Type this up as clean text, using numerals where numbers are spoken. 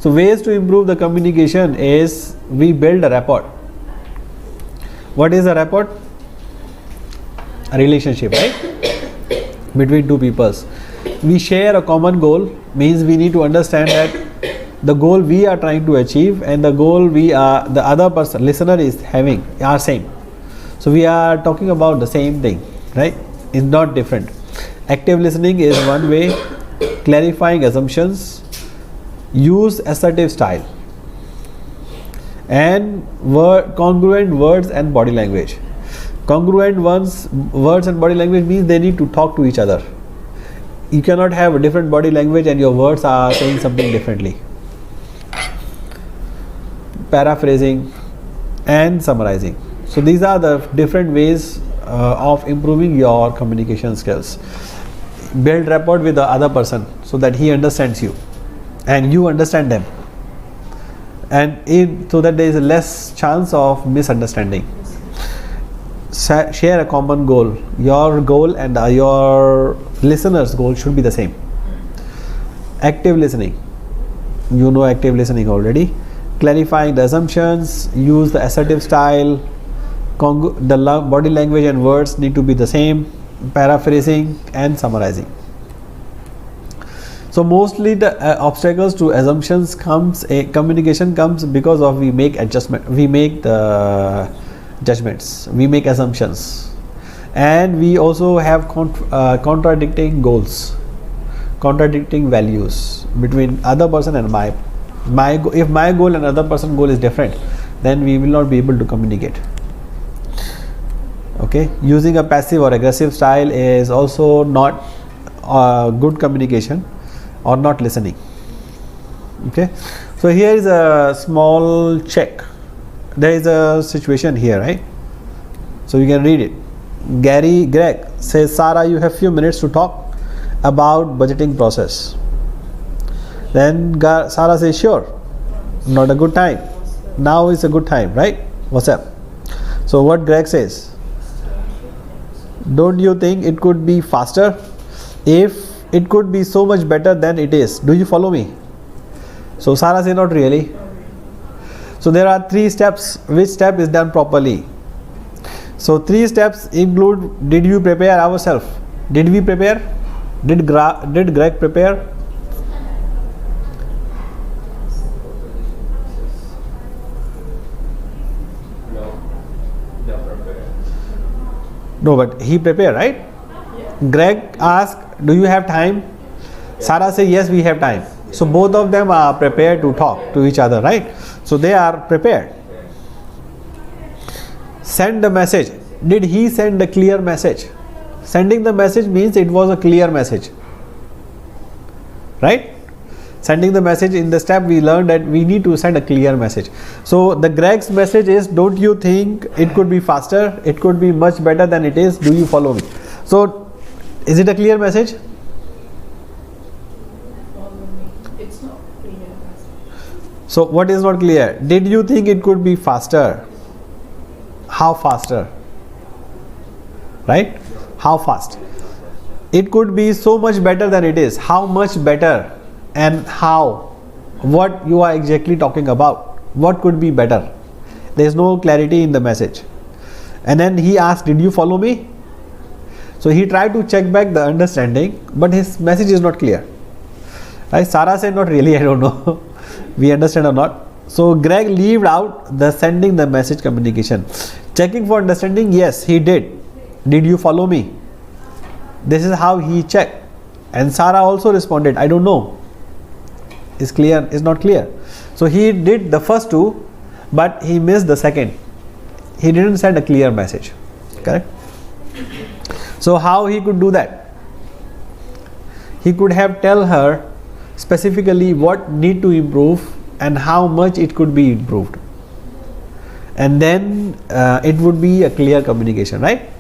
So ways to improve the communication is we build a rapport. What is a rapport? A relationship, right? Between two peoples. We share a common goal, means we need to understand that the goal we are trying to achieve and the goal the other person, listener, is having are same. So we are talking about the same thing, right? It's not different. Active listening is one way. Clarifying assumptions, use assertive style, and congruent words and body language. Congruent words and body language means they need to talk to each other. You cannot have a different body language and your words are saying something differently. Paraphrasing and summarizing. So these are the different ways of improving your communication skills. Build rapport with the other person so that he understands you and you understand them, and so that there is less chance of misunderstanding. Share a common goal. Your goal and your listener's goal should be the same. Active listening. You know active listening already. Clarifying the assumptions, use the assertive style, the body language and words need to be the same, paraphrasing and summarizing. So mostly the obstacles to assumptions communication comes because of we make the judgments, we make assumptions, and we also have contradicting goals, contradicting values between other person and if my goal and other person's goal is different, then we will not be able to communicate. Okay, using a passive or aggressive style is also not good communication or not listening. Okay, so here is a small check. There is a situation here, right? So you can read it. Greg says, Sarah, you have few minutes to talk about budgeting process. Then Sarah says, sure, not a good time. Now is a good time, right? What's up? So what Greg says, don't you think it could be faster? If it could be so much better than it is. Do you follow me? So Sarah says, not really. So there are 3 steps. Which step is done properly? So 3 steps include, did you prepare ourselves? Did we prepare? Did Greg prepare? No, but he prepared, right? Yeah. Greg asked, do you have time? Yeah. Sarah said, yes, we have time. So both of them are prepared to talk to each other, right? So they are prepared. Send the message. Did he send a clear message? Sending the message means it was a clear message, right? Sending the message, in the step we learned that we need to send a clear message. So the Greg's message is, don't you think it could be faster? It could be much better than it is. Do you follow me? So is it a clear message? It's not clear. So what is not clear? Did you think it could be faster? How faster? Right? How fast? It could be so much better than it is. How much better? And how? What you are exactly talking about? What could be better? There is no clarity in the message. And then he asked, did you follow me? So he tried to check back the understanding, but his message is not clear. Right? Sarah said, not really, I don't know. We understand or not. So Greg left out the sending the message communication. Checking for understanding, yes, he did. Did you follow me? This is how he checked. And Sarah also responded, I don't know. Is clear, is not clear. So he did the first 2, but he missed the second. He didn't send a clear message. Correct? So how he could do that? He could have tell her specifically what need to improve and how much it could be improved. And then it would be a clear communication, right?